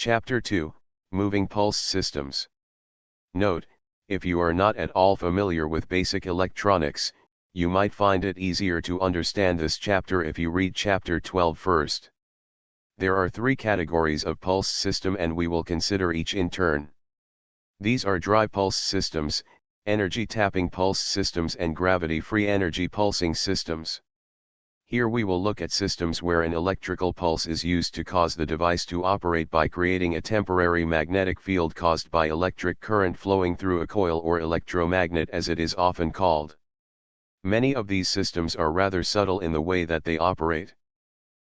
Chapter 2, Moving Pulse Systems. Note, if you are not at all familiar with basic electronics, you might find it easier to understand this chapter if you read Chapter 12 first. There are three categories of pulse system and we will consider each in turn. These are dry pulse systems, energy tapping pulse systems and gravity-free energy pulsing systems. Here we will look at systems where an electrical pulse is used to cause the device to operate by creating a temporary magnetic field caused by electric current flowing through a coil or electromagnet as it is often called. Many of these systems are rather subtle in the way that they operate.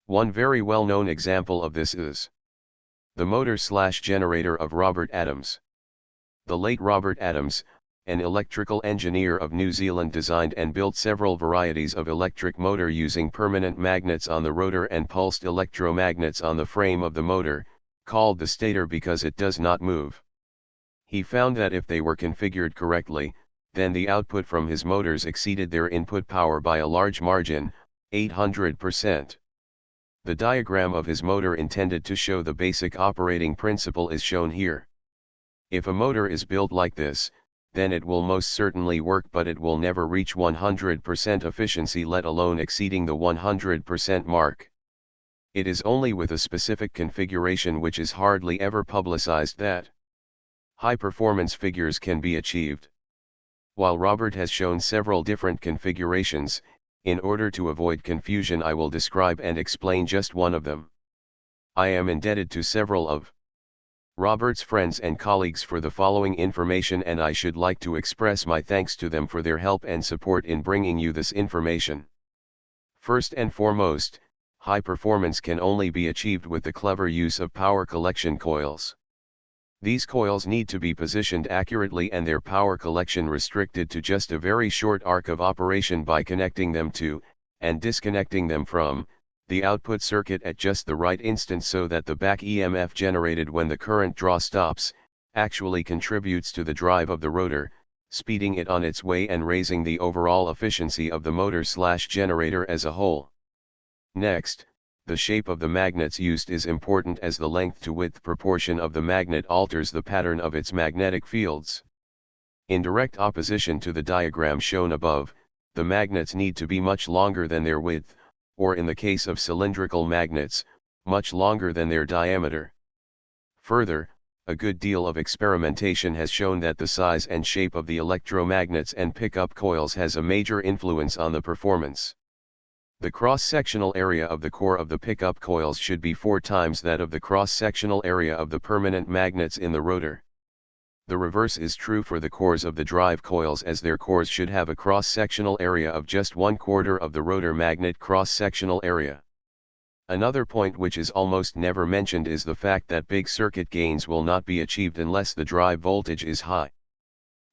One very well-known example of this is the motor/generator of Robert Adams. The late Robert Adams, an electrical engineer of New Zealand, designed and built several varieties of electric motor using permanent magnets on the rotor and pulsed electromagnets on the frame of the motor, called the stator because it does not move. He found that if they were configured correctly, then the output from his motors exceeded their input power by a large margin, 800%. The diagram of his motor intended to show the basic operating principle is shown here. If a motor is built like this, then it will most certainly work, but it will never reach 100% efficiency, let alone exceeding the 100% mark. It is only with a specific configuration, which is hardly ever publicized, that high performance figures can be achieved. While Robert has shown several different configurations, in order to avoid confusion I will describe and explain just one of them. I am indebted to several of Robert's friends and colleagues for the following information, and I should like to express my thanks to them for their help and support in bringing you this information. First and foremost, high performance can only be achieved with the clever use of power collection coils. These coils need to be positioned accurately and their power collection restricted to just a very short arc of operation by connecting them to, and disconnecting them from, the output circuit at just the right instant, so that the back EMF generated when the current draw stops, actually contributes to the drive of the rotor, speeding it on its way and raising the overall efficiency of the motor/generator as a whole. Next, the shape of the magnets used is important, as the length to width proportion of the magnet alters the pattern of its magnetic fields. In direct opposition to the diagram shown above, the magnets need to be much longer than their width, or in the case of cylindrical magnets, much longer than their diameter. Further, a good deal of experimentation has shown that the size and shape of the electromagnets and pickup coils has a major influence on the performance. The cross-sectional area of the core of the pickup coils should be 4 times that of the cross-sectional area of the permanent magnets in the rotor. The reverse is true for the cores of the drive coils, as their cores should have a cross-sectional area of just 1/4 of the rotor magnet cross-sectional area. Another point which is almost never mentioned is the fact that big circuit gains will not be achieved unless the drive voltage is high.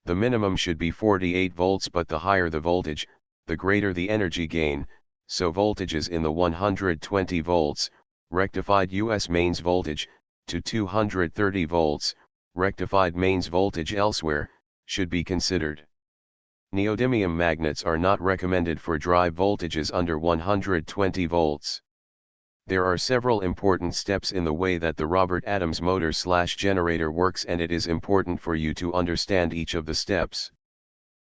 The minimum should be 48 volts, but the higher the voltage, the greater the energy gain, so voltages in the 120 volts, rectified US mains voltage, to 230 volts, rectified mains voltage elsewhere, should be considered. Neodymium magnets are not recommended for drive voltages under 120 volts. There are several important steps in the way that the Robert Adams motor/generator works, and it is important for you to understand each of the steps.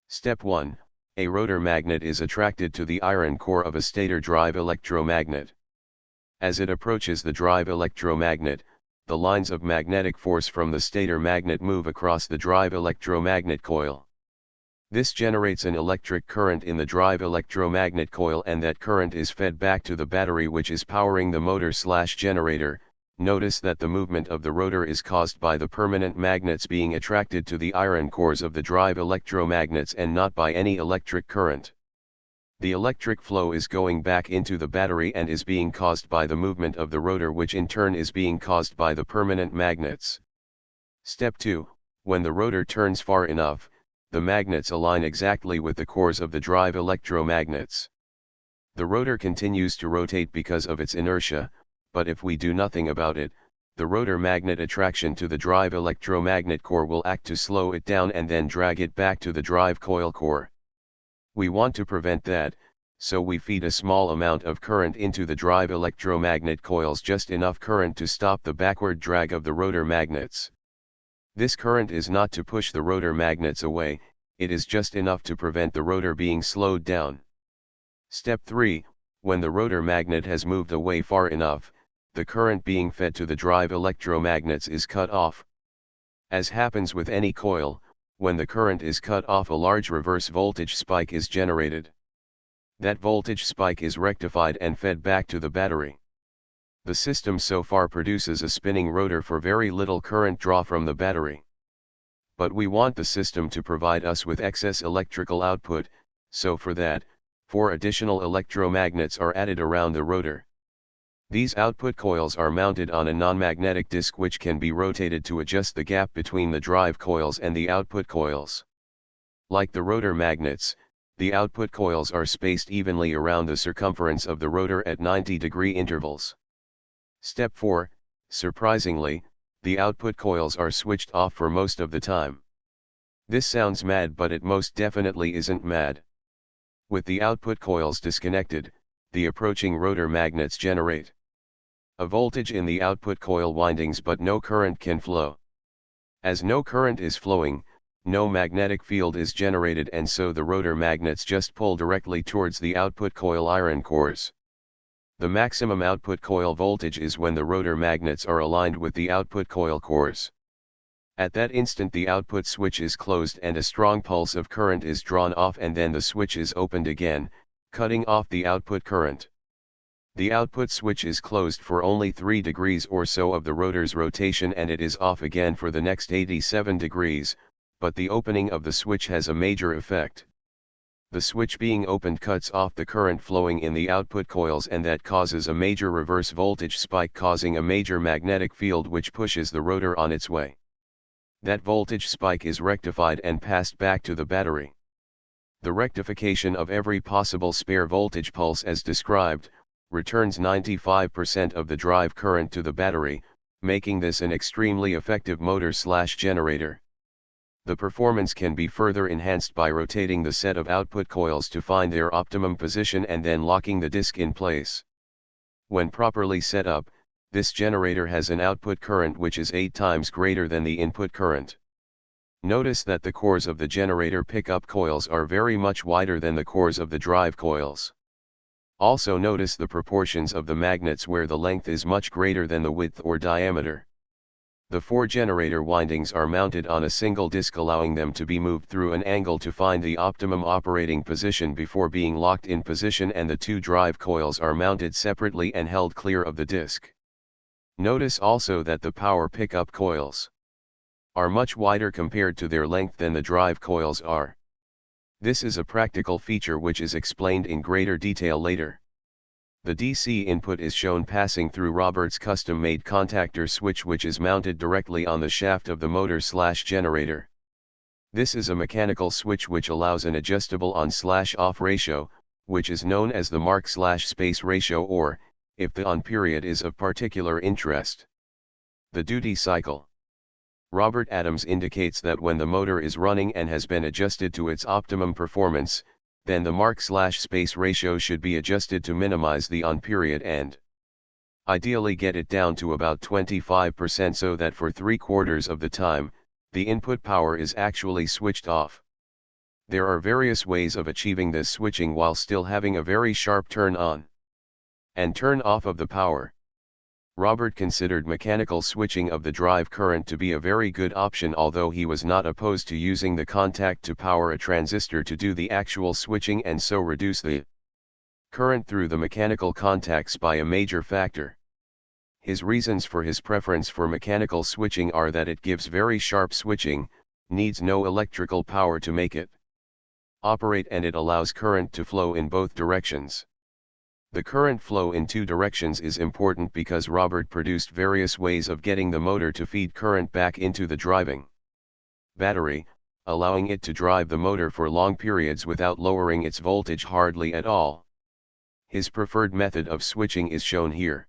Step 1. A rotor magnet is attracted to the iron core of a stator drive electromagnet. As it approaches the drive electromagnet, the lines of magnetic force from the stator magnet move across the drive electromagnet coil. This generates an electric current in the drive electromagnet coil, and that current is fed back to the battery which is powering the motor/generator. Notice that the movement of the rotor is caused by the permanent magnets being attracted to the iron cores of the drive electromagnets and not by any electric current. The electric flow is going back into the battery and is being caused by the movement of the rotor, which in turn is being caused by the permanent magnets. Step 2. When the rotor turns far enough, the magnets align exactly with the cores of the drive electromagnets. The rotor continues to rotate because of its inertia, but if we do nothing about it, the rotor magnet attraction to the drive electromagnet core will act to slow it down and then drag it back to the drive coil core. We want to prevent that, so we feed a small amount of current into the drive electromagnet coils, just enough current to stop the backward drag of the rotor magnets. This current is not to push the rotor magnets away, it is just enough to prevent the rotor being slowed down. Step 3, when the rotor magnet has moved away far enough, the current being fed to the drive electromagnets is cut off. As happens with any coil, when the current is cut off, a large reverse voltage spike is generated. That voltage spike is rectified and fed back to the battery. The system so far produces a spinning rotor for very little current draw from the battery. But we want the system to provide us with excess electrical output, so for that, 4 additional electromagnets are added around the rotor. These output coils are mounted on a non-magnetic disc which can be rotated to adjust the gap between the drive coils and the output coils. Like the rotor magnets, the output coils are spaced evenly around the circumference of the rotor at 90-degree intervals. Step 4, surprisingly, the output coils are switched off for most of the time. This sounds mad, but it most definitely isn't mad. With the output coils disconnected, the approaching rotor magnets generate a voltage in the output coil windings, but no current can flow. As no current is flowing, no magnetic field is generated, and so the rotor magnets just pull directly towards the output coil iron cores. The maximum output coil voltage is when the rotor magnets are aligned with the output coil cores. At that instant the output switch is closed and a strong pulse of current is drawn off, and then the switch is opened again, cutting off the output current. The output switch is closed for only 3 degrees or so of the rotor's rotation, and it is off again for the next 87 degrees, but the opening of the switch has a major effect. The switch being opened cuts off the current flowing in the output coils, and that causes a major reverse voltage spike, causing a major magnetic field which pushes the rotor on its way. That voltage spike is rectified and passed back to the battery. The rectification of every possible spare voltage pulse as described returns 95% of the drive current to the battery, making this an extremely effective motor/generator. The performance can be further enhanced by rotating the set of output coils to find their optimum position and then locking the disc in place. When properly set up, this generator has an output current which is 8 times greater than the input current. Notice that the cores of the generator pickup coils are very much wider than the cores of the drive coils. Also notice the proportions of the magnets, where the length is much greater than the width or diameter. The 4 generator windings are mounted on a single disc, allowing them to be moved through an angle to find the optimum operating position before being locked in position, and the 2 drive coils are mounted separately and held clear of the disc. Notice also that the power pickup coils are much wider compared to their length than the drive coils are. This is a practical feature which is explained in greater detail later. The DC input is shown passing through Robert's custom-made contactor switch, which is mounted directly on the shaft of the motor/generator. This is a mechanical switch which allows an adjustable on/off ratio, which is known as the mark/space ratio, or, if the on period is of particular interest, the duty cycle. Robert Adams indicates that when the motor is running and has been adjusted to its optimum performance, then the mark/space ratio should be adjusted to minimize the on period and ideally get it down to about 25%, so that for 3/4 of the time, the input power is actually switched off. There are various ways of achieving this switching while still having a very sharp turn on and turn off of the power. Robert considered mechanical switching of the drive current to be a very good option, although he was not opposed to using the contact to power a transistor to do the actual switching and so reduce the current through the mechanical contacts by a major factor. His reasons for his preference for mechanical switching are that it gives very sharp switching, needs no electrical power to make it operate, and it allows current to flow in both directions. The current flow in 2 directions is important because Robert produced various ways of getting the motor to feed current back into the driving battery, allowing it to drive the motor for long periods without lowering its voltage hardly at all. His preferred method of switching is shown here.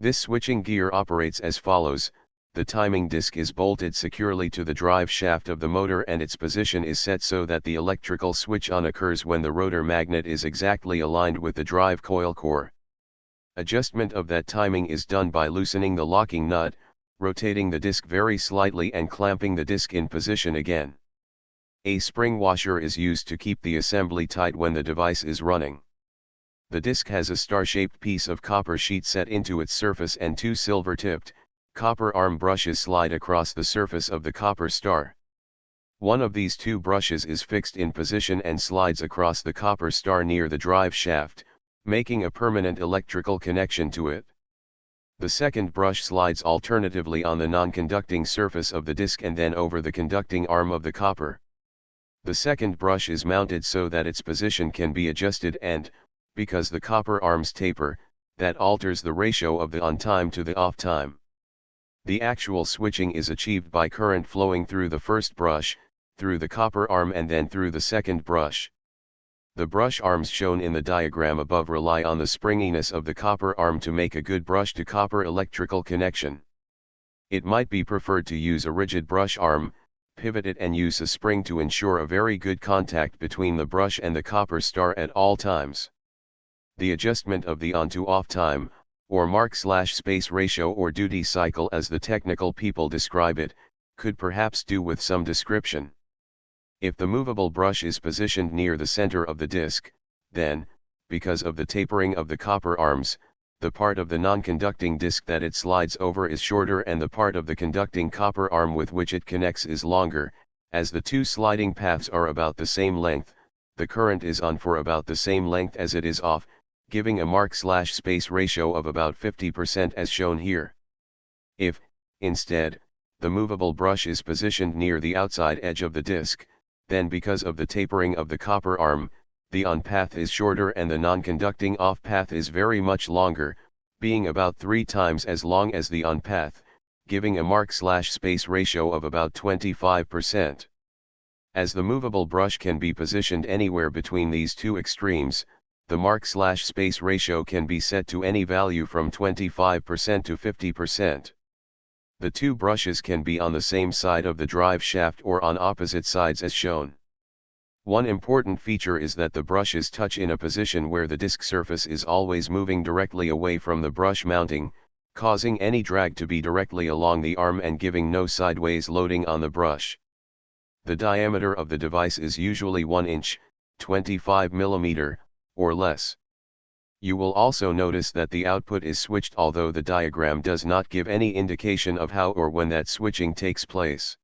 This switching gear operates as follows: the timing disc is bolted securely to the drive shaft of the motor and its position is set so that the electrical switch on occurs when the rotor magnet is exactly aligned with the drive coil core. Adjustment of that timing is done by loosening the locking nut, rotating the disc very slightly and clamping the disc in position again. A spring washer is used to keep the assembly tight when the device is running. The disc has a star-shaped piece of copper sheet set into its surface and two silver-tipped, copper arm brushes slide across the surface of the copper star. One of these two brushes is fixed in position and slides across the copper star near the drive shaft, making a permanent electrical connection to it. The second brush slides alternatively on the non-conducting surface of the disc and then over the conducting arm of the copper. The second brush is mounted so that its position can be adjusted and, because the copper arms taper, that alters the ratio of the on time to the off time. The actual switching is achieved by current flowing through the first brush, through the copper arm and then through the second brush. The brush arms shown in the diagram above rely on the springiness of the copper arm to make a good brush-to-copper electrical connection. It might be preferred to use a rigid brush arm, pivot it and use a spring to ensure a very good contact between the brush and the copper star at all times. The adjustment of the on-to-off time, or mark/space ratio or duty cycle as the technical people describe it, could perhaps do with some description. If the movable brush is positioned near the center of the disc, then, because of the tapering of the copper arms, the part of the non-conducting disc that it slides over is shorter and the part of the conducting copper arm with which it connects is longer. As the two sliding paths are about the same length, the current is on for about the same length as it is off, giving a mark/space ratio of about 50% as shown here. If, instead, the movable brush is positioned near the outside edge of the disc, then because of the tapering of the copper arm, the on path is shorter and the non-conducting off path is very much longer, being about 3 times as long as the on path, giving a mark/space ratio of about 25%. As the movable brush can be positioned anywhere between these two extremes, the mark/space ratio can be set to any value from 25% to 50%. The two brushes can be on the same side of the drive shaft or on opposite sides as shown. One important feature is that the brushes touch in a position where the disc surface is always moving directly away from the brush mounting, causing any drag to be directly along the arm and giving no sideways loading on the brush. The diameter of the device is usually 1 inch, 25 mm, or less. You will also notice that the output is switched, although the diagram does not give any indication of how or when that switching takes place.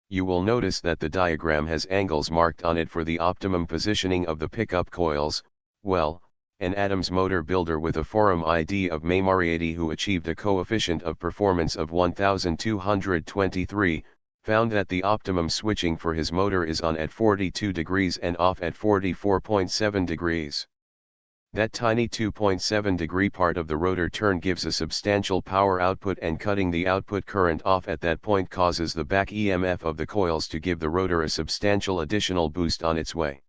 You will notice that the diagram has angles marked on it for the optimum positioning of the pickup coils. Well, an Adams motor builder with a forum ID of May Mariatti, who achieved a coefficient of performance of 1223, found that the optimum switching for his motor is on at 42 degrees and off at 44.7 degrees. That tiny 2.7 degree part of the rotor turn gives a substantial power output, and cutting the output current off at that point causes the back EMF of the coils to give the rotor a substantial additional boost on its way.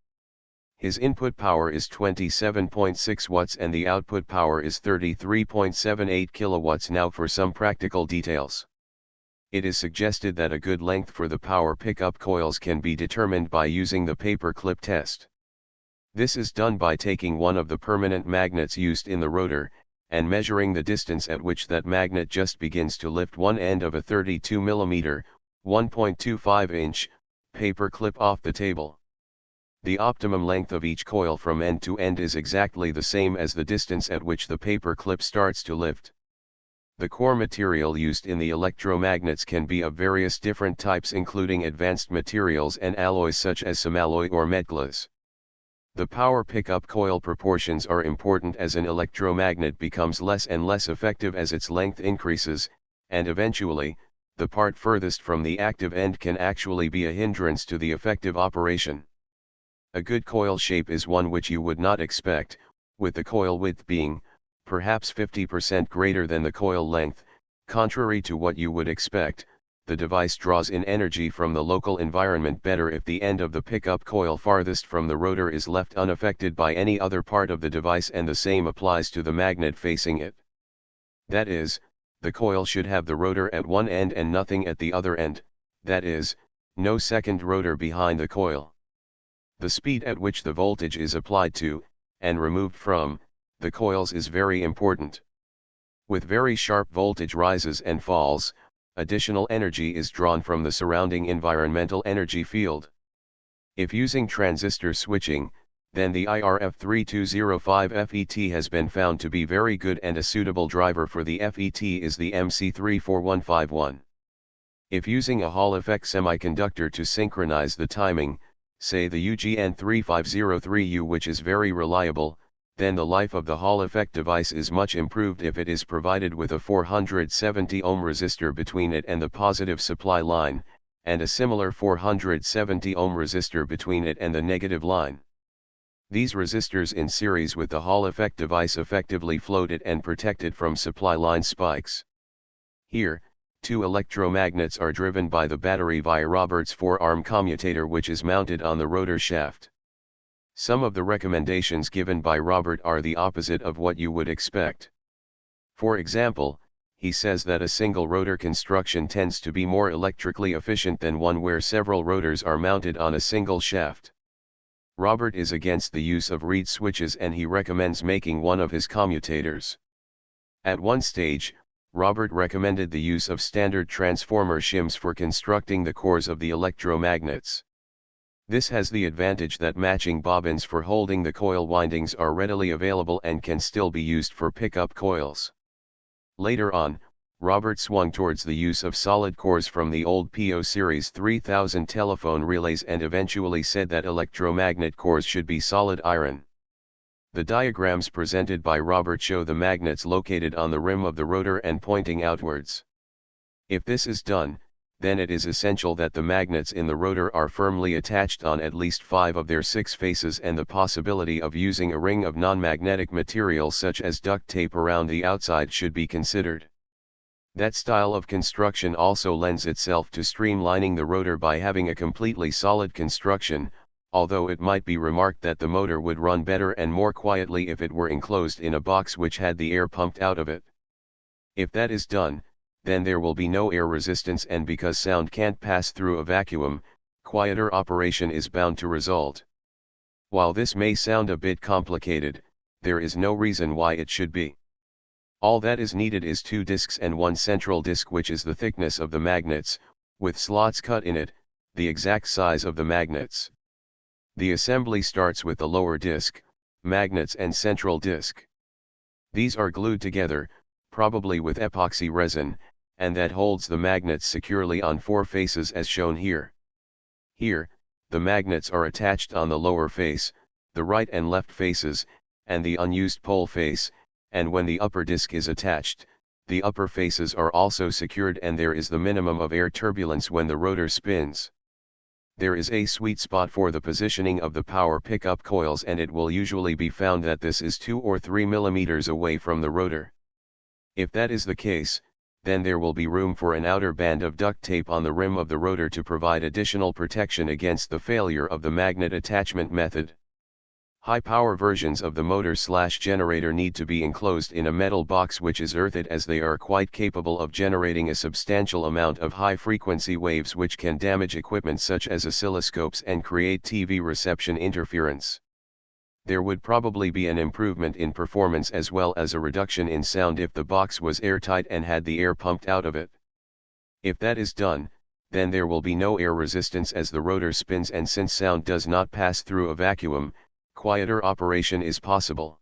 His input power is 27.6 watts and the output power is 33.78 kilowatts. Now for some practical details. It is suggested that a good length for the power pickup coils can be determined by using the paper clip test. This is done by taking one of the permanent magnets used in the rotor, and measuring the distance at which that magnet just begins to lift one end of a 32 mm, 1.25 inch, paper clip off the table. The optimum length of each coil from end to end is exactly the same as the distance at which the paper clip starts to lift. The core material used in the electromagnets can be of various different types, including advanced materials and alloys such as Samalloy or Medglass. The power pickup coil proportions are important, as an electromagnet becomes less and less effective as its length increases, and eventually, the part furthest from the active end can actually be a hindrance to the effective operation. A good coil shape is one which you would not expect, with the coil width being, perhaps 50% greater than the coil length. Contrary to what you would expect, the device draws in energy from the local environment better if the end of the pickup coil farthest from the rotor is left unaffected by any other part of the device, and the same applies to the magnet facing it. That is, the coil should have the rotor at one end and nothing at the other end, that is, no second rotor behind the coil. The speed at which the voltage is applied to, and removed from, the coils is very important. With very sharp voltage rises and falls, additional energy is drawn from the surrounding environmental energy field. If using transistor switching, then the IRF3205 FET has been found to be very good, and a suitable driver for the FET is the MC34151. If using a Hall effect semiconductor to synchronize the timing, say the UGN3503U, which is very reliable, then the life of the Hall effect device is much improved if it is provided with a 470 ohm resistor between it and the positive supply line, and a similar 470 ohm resistor between it and the negative line. These resistors in series with the Hall effect device effectively float it and protect it from supply line spikes. Here, two electromagnets are driven by the battery via Robert's 4-arm commutator, which is mounted on the rotor shaft. Some of the recommendations given by Robert are the opposite of what you would expect. For example, he says that a single rotor construction tends to be more electrically efficient than one where several rotors are mounted on a single shaft. Robert is against the use of reed switches, and he recommends making one of his commutators. At one stage, Robert recommended the use of standard transformer shims for constructing the cores of the electromagnets. This has the advantage that matching bobbins for holding the coil windings are readily available and can still be used for pickup coils. Later on, Robert swung towards the use of solid cores from the old PO Series 3000 telephone relays and eventually said that electromagnet cores should be solid iron. The diagrams presented by Robert show the magnets located on the rim of the rotor and pointing outwards. If this is done, then it is essential that the magnets in the rotor are firmly attached on at least 5 of their 6 faces, and the possibility of using a ring of non-magnetic material such as duct tape around the outside should be considered. That style of construction also lends itself to streamlining the rotor by having a completely solid construction, although it might be remarked that the motor would run better and more quietly if it were enclosed in a box which had the air pumped out of it. If that is done, then there will be no air resistance, and because sound can't pass through a vacuum, quieter operation is bound to result. While this may sound a bit complicated, there is no reason why it should be. All that is needed is 2 discs and 1 central disc, which is the thickness of the magnets, with slots cut in it, the exact size of the magnets. The assembly starts with the lower disc, magnets and central disc. These are glued together, probably with epoxy resin, and that holds the magnets securely on 4 faces as shown here. Here, the magnets are attached on the lower face, the right and left faces, and the unused pole face, and when the upper disc is attached, the upper faces are also secured, and there is the minimum of air turbulence when the rotor spins. There is a sweet spot for the positioning of the power pickup coils, and it will usually be found that this is 2 or 3 mm away from the rotor. If that is the case, then there will be room for an outer band of duct tape on the rim of the rotor to provide additional protection against the failure of the magnet attachment method. High-power versions of the motor/generator need to be enclosed in a metal box which is earthed, as they are quite capable of generating a substantial amount of high-frequency waves which can damage equipment such as oscilloscopes and create TV reception interference. There would probably be an improvement in performance as well as a reduction in sound if the box was airtight and had the air pumped out of it. If that is done, then there will be no air resistance as the rotor spins, and since sound does not pass through a vacuum, quieter operation is possible.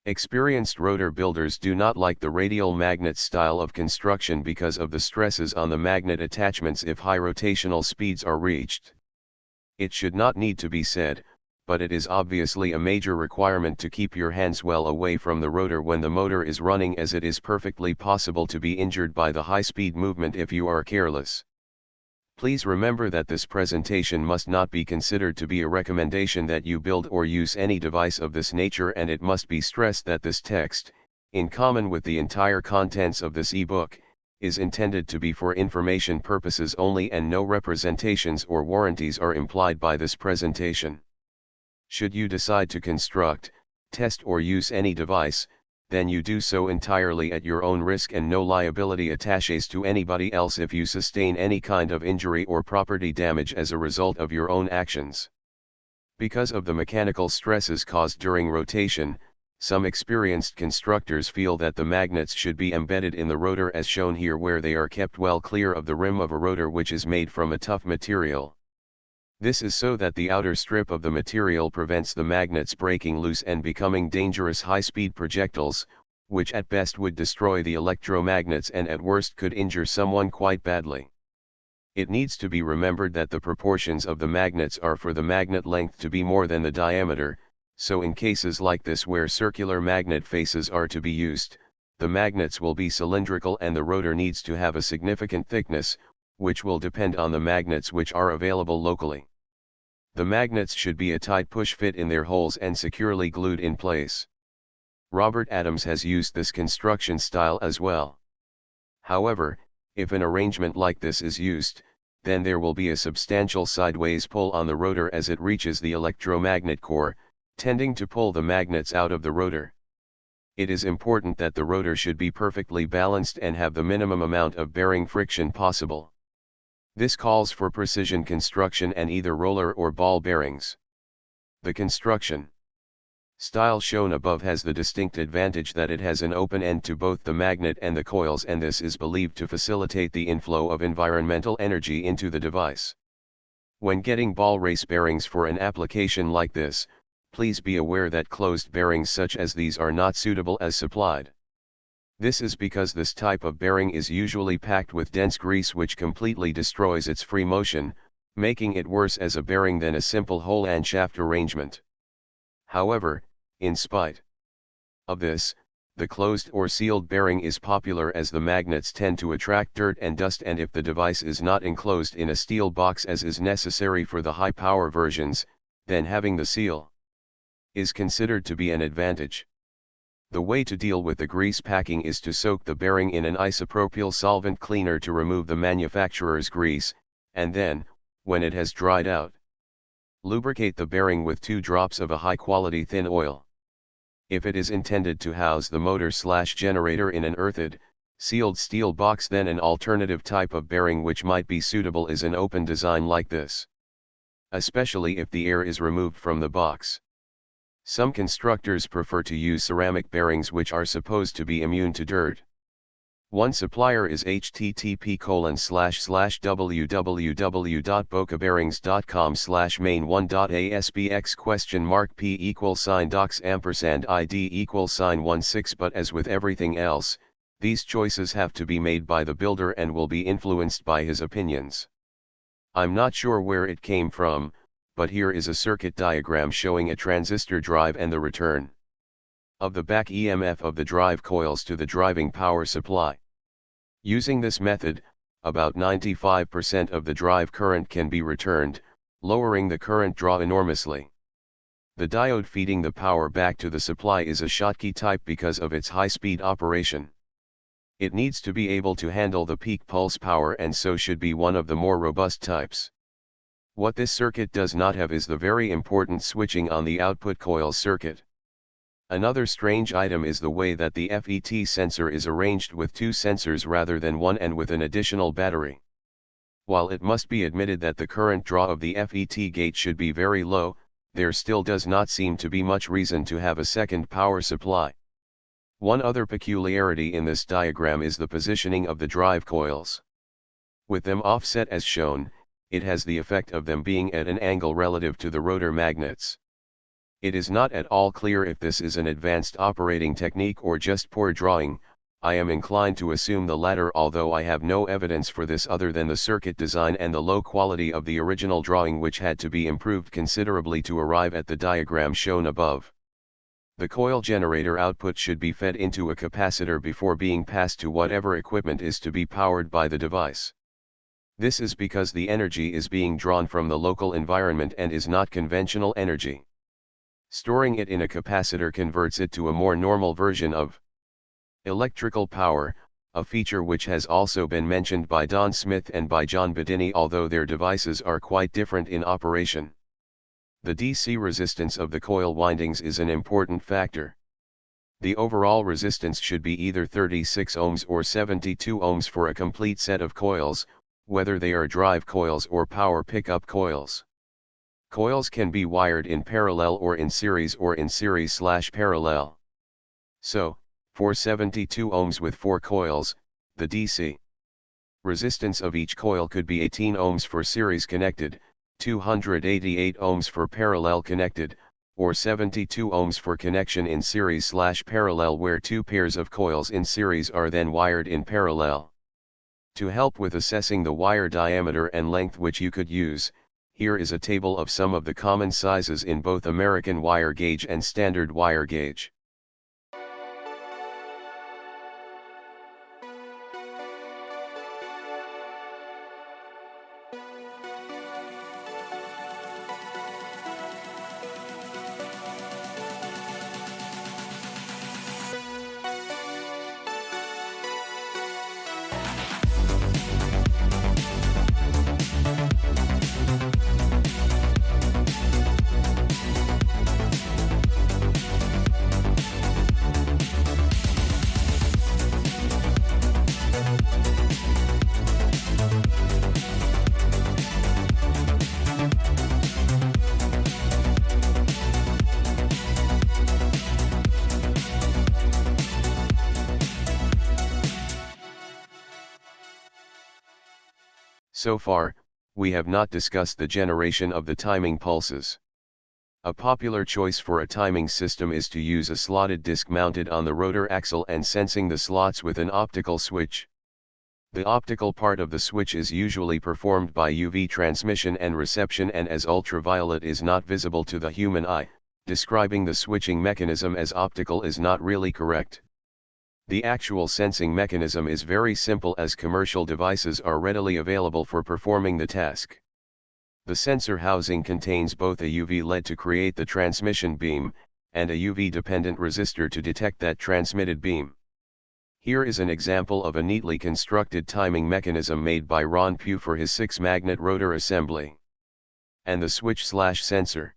Experienced rotor builders do not like the radial magnet style of construction because of the stresses on the magnet attachments if high rotational speeds are reached. It should not need to be said, but it is obviously a major requirement to keep your hands well away from the rotor when the motor is running, as it is perfectly possible to be injured by the high-speed movement if you are careless. Please remember that this presentation must not be considered to be a recommendation that you build or use any device of this nature, and it must be stressed that this text, in common with the entire contents of this ebook, is intended to be for information purposes only, and no representations or warranties are implied by this presentation. Should you decide to construct, test or use any device, then you do so entirely at your own risk and no liability attaches to anybody else if you sustain any kind of injury or property damage as a result of your own actions. Because of the mechanical stresses caused during rotation, some experienced constructors feel that the magnets should be embedded in the rotor as shown here, where they are kept well clear of the rim of a rotor which is made from a tough material. This is so that the outer strip of the material prevents the magnets breaking loose and becoming dangerous high-speed projectiles, which at best would destroy the electromagnets and at worst could injure someone quite badly. It needs to be remembered that the proportions of the magnets are for the magnet length to be more than the diameter, so in cases like this where circular magnet faces are to be used, the magnets will be cylindrical and the rotor needs to have a significant thickness, which will depend on the magnets which are available locally. The magnets should be a tight push fit in their holes and securely glued in place. Robert Adams has used this construction style as well. However, if an arrangement like this is used, then there will be a substantial sideways pull on the rotor as it reaches the electromagnet core, tending to pull the magnets out of the rotor. It is important that the rotor should be perfectly balanced and have the minimum amount of bearing friction possible. This calls for precision construction and either roller or ball bearings. The construction style shown above has the distinct advantage that it has an open end to both the magnet and the coils, and this is believed to facilitate the inflow of environmental energy into the device. When getting ball race bearings for an application like this, please be aware that closed bearings such as these are not suitable as supplied. This is because this type of bearing is usually packed with dense grease which completely destroys its free motion, making it worse as a bearing than a simple hole and shaft arrangement. However, in spite of this, the closed or sealed bearing is popular as the magnets tend to attract dirt and dust, and if the device is not enclosed in a steel box as is necessary for the high-power versions, then having the seal is considered to be an advantage. The way to deal with the grease packing is to soak the bearing in an isopropyl solvent cleaner to remove the manufacturer's grease, and then, when it has dried out, lubricate the bearing with 2 drops of a high-quality thin oil. If it is intended to house the motor/generator in an earthed, sealed steel box, then an alternative type of bearing which might be suitable is an open design like this, especially if the air is removed from the box. Some constructors prefer to use ceramic bearings which are supposed to be immune to dirt. One supplier is http://www.bocabearings.com/main1.ASBX?P=docs&ID=16, but as with everything else, these choices have to be made by the builder and will be influenced by his opinions. I'm not sure where it came from, but here is a circuit diagram showing a transistor drive and the return of the back EMF of the drive coils to the driving power supply. Using this method, about 95% of the drive current can be returned, lowering the current draw enormously. The diode feeding the power back to the supply is a Schottky type because of its high-speed operation. It needs to be able to handle the peak pulse power and so should be one of the more robust types. What this circuit does not have is the very important switching on the output coil circuit. Another strange item is the way that the FET sensor is arranged with 2 sensors rather than 1 and with an additional battery. While it must be admitted that the current draw of the FET gate should be very low, there still does not seem to be much reason to have a second power supply. One other peculiarity in this diagram is the positioning of the drive coils. With them offset as shown, it has the effect of them being at an angle relative to the rotor magnets. It is not at all clear if this is an advanced operating technique or just poor drawing. I am inclined to assume the latter, although I have no evidence for this other than the circuit design and the low quality of the original drawing, which had to be improved considerably to arrive at the diagram shown above. The coil generator output should be fed into a capacitor before being passed to whatever equipment is to be powered by the device. This is because the energy is being drawn from the local environment and is not conventional energy. Storing it in a capacitor converts it to a more normal version of electrical power, a feature which has also been mentioned by Don Smith and by John Bedini, although their devices are quite different in operation. The DC resistance of the coil windings is an important factor. The overall resistance should be either 36 ohms or 72 ohms for a complete set of coils, whether they are drive coils or power pickup coils. Coils can be wired in parallel or in series/parallel. So, for 72 ohms with 4 coils, the DC resistance of each coil could be 18 ohms for series connected, 288 ohms for parallel connected, or 72 ohms for connection in series/parallel, where two pairs of coils in series are then wired in parallel. To help with assessing the wire diameter and length which you could use, here is a table of some of the common sizes in both American wire gauge and standard wire gauge. So far, we have not discussed the generation of the timing pulses. A popular choice for a timing system is to use a slotted disc mounted on the rotor axle and sensing the slots with an optical switch. The optical part of the switch is usually performed by UV transmission and reception, and as ultraviolet is not visible to the human eye, describing the switching mechanism as optical is not really correct. The actual sensing mechanism is very simple, as commercial devices are readily available for performing the task. The sensor housing contains both a UV LED to create the transmission beam, and a UV-dependent resistor to detect that transmitted beam. Here is an example of a neatly constructed timing mechanism made by Ron Pugh for his 6-magnet rotor assembly. And the switch/sensor.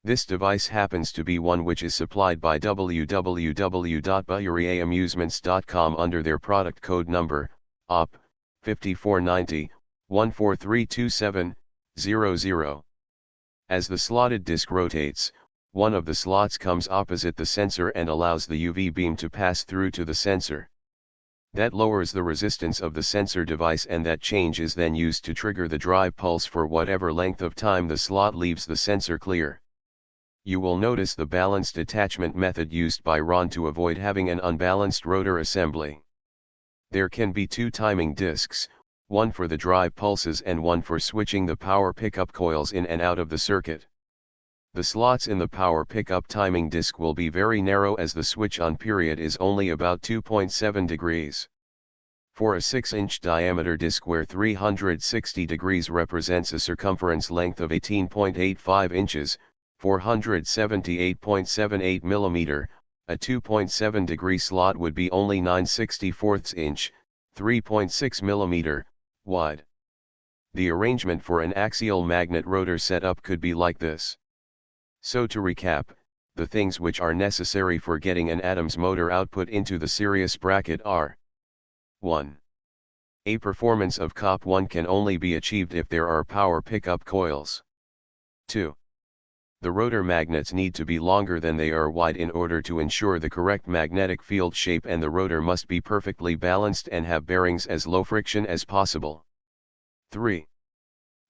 This device happens to be one which is supplied by www.buhuriaamusements.com under their product code number, OP, 5490, 1432700. As the slotted disc rotates, one of the slots comes opposite the sensor and allows the UV beam to pass through to the sensor. That lowers the resistance of the sensor device, and that change is then used to trigger the drive pulse for whatever length of time the slot leaves the sensor clear. You will notice the balanced attachment method used by Ron to avoid having an unbalanced rotor assembly. There can be two timing discs, one for the drive pulses and one for switching the power pickup coils in and out of the circuit. The slots in the power pickup timing disc will be very narrow, as the switch on period is only about 2.7 degrees. For a 6-inch diameter disc where 360 degrees represents a circumference length of 18.85 inches, 478.78 mm, a 2.7 degree slot would be only 9/64 inch, 3.6 mm, wide. The arrangement for an axial magnet rotor setup could be like this. So to recap, the things which are necessary for getting an Adams motor output into the Sirius bracket are: 1. A performance of COP1 can only be achieved if there are power pickup coils. 2. The rotor magnets need to be longer than they are wide in order to ensure the correct magnetic field shape, and the rotor must be perfectly balanced and have bearings as low friction as possible. 3.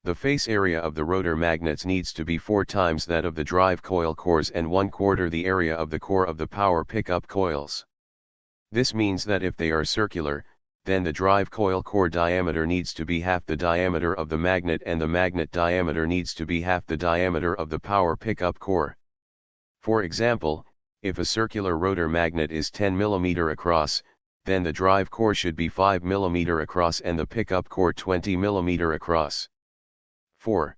The face area of the rotor magnets needs to be 4 times that of the drive coil cores and 1/4 the area of the core of the power pickup coils. This means that if they are circular, then the drive coil core diameter needs to be half the diameter of the magnet, and the magnet diameter needs to be half the diameter of the power pickup core. For example, if a circular rotor magnet is 10 mm across, then the drive core should be 5 mm across and the pickup core 20 mm across. 4.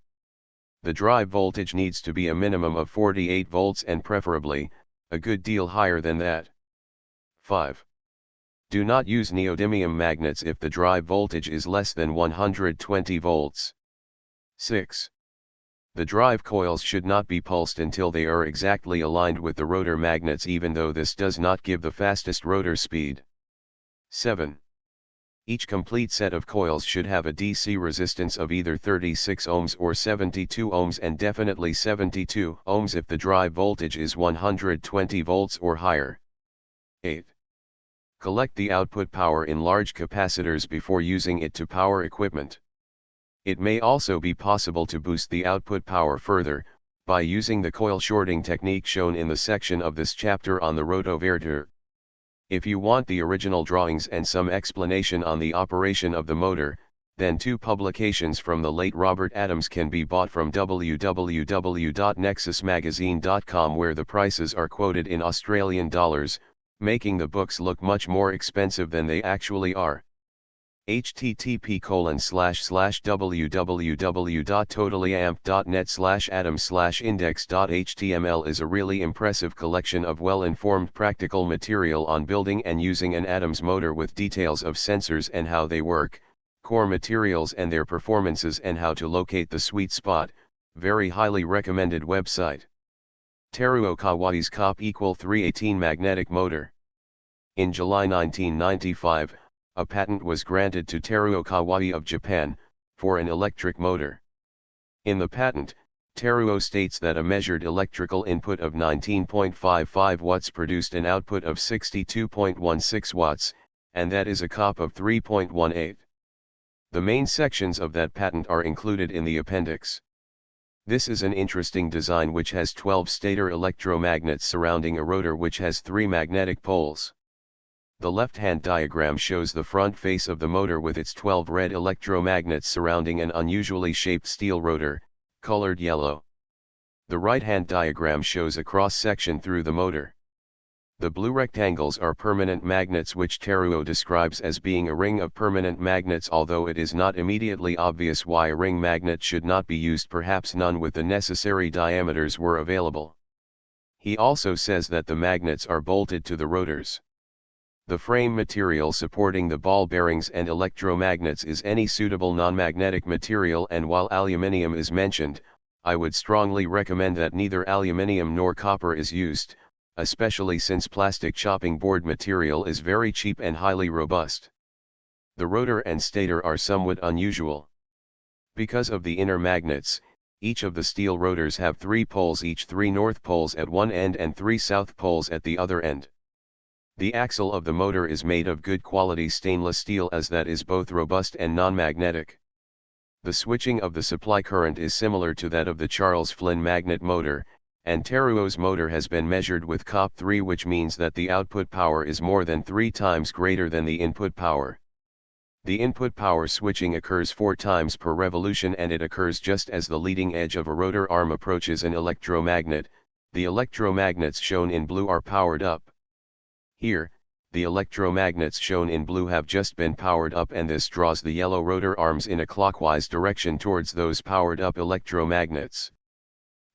The drive voltage needs to be a minimum of 48 volts and preferably, a good deal higher than that. 5. Do not use neodymium magnets if the drive voltage is less than 120 volts. 6. The drive coils should not be pulsed until they are exactly aligned with the rotor magnets, even though this does not give the fastest rotor speed. 7. Each complete set of coils should have a DC resistance of either 36 ohms or 72 ohms, and definitely 72 ohms if the drive voltage is 120 volts or higher. 8. Collect the output power in large capacitors before using it to power equipment. It may also be possible to boost the output power further, by using the coil shorting technique shown in the section of this chapter on the rotoverter. If you want the original drawings and some explanation on the operation of the motor, then 2 publications from the late Robert Adams can be bought from www.nexusmagazine.com, where the prices are quoted in Australian dollars, making the books look much more expensive than they actually are. http://www.totallyamp.net/atom/index.html is a really impressive collection of well-informed practical material on building and using an Adams motor, with details of sensors and how they work, core materials and their performances, and how to locate the sweet spot. Very highly recommended website. Teruo Kawai's COP=318 magnetic motor. In July 1995, a patent was granted to Teruo Kawai of Japan, for an electric motor. In the patent, Teruo states that a measured electrical input of 19.55 watts produced an output of 62.16 watts, and that is a COP of 3.18. The main sections of that patent are included in the appendix. This is an interesting design which has 12 stator electromagnets surrounding a rotor which has 3 magnetic poles. The left-hand diagram shows the front face of the motor with its 12 red electromagnets surrounding an unusually shaped steel rotor, colored yellow. The right-hand diagram shows a cross-section through the motor. The blue rectangles are permanent magnets, which Teruo describes as being a ring of permanent magnets, although it is not immediately obvious why a ring magnet should not be used. Perhaps none with the necessary diameters were available. He also says that the magnets are bolted to the rotors. The frame material supporting the ball bearings and electromagnets is any suitable non-magnetic material, and while aluminium is mentioned, I would strongly recommend that neither aluminium nor copper is used, especially since plastic chopping board material is very cheap and highly robust. The rotor and stator are somewhat unusual. Because of the inner magnets, each of the steel rotors have 3 poles, each 3 north poles at one end and 3 south poles at the other end. The axle of the motor is made of good quality stainless steel, as that is both robust and non-magnetic. The switching of the supply current is similar to that of the Charles Flynn magnet motor, and Teruo's motor has been measured with COP3, which means that the output power is more than 3 times greater than the input power. The input power switching occurs 4 times per revolution, and it occurs just as the leading edge of a rotor arm approaches an electromagnet. The electromagnets shown in blue are powered up. Here, the electromagnets shown in blue have just been powered up, and this draws the yellow rotor arms in a clockwise direction towards those powered up electromagnets.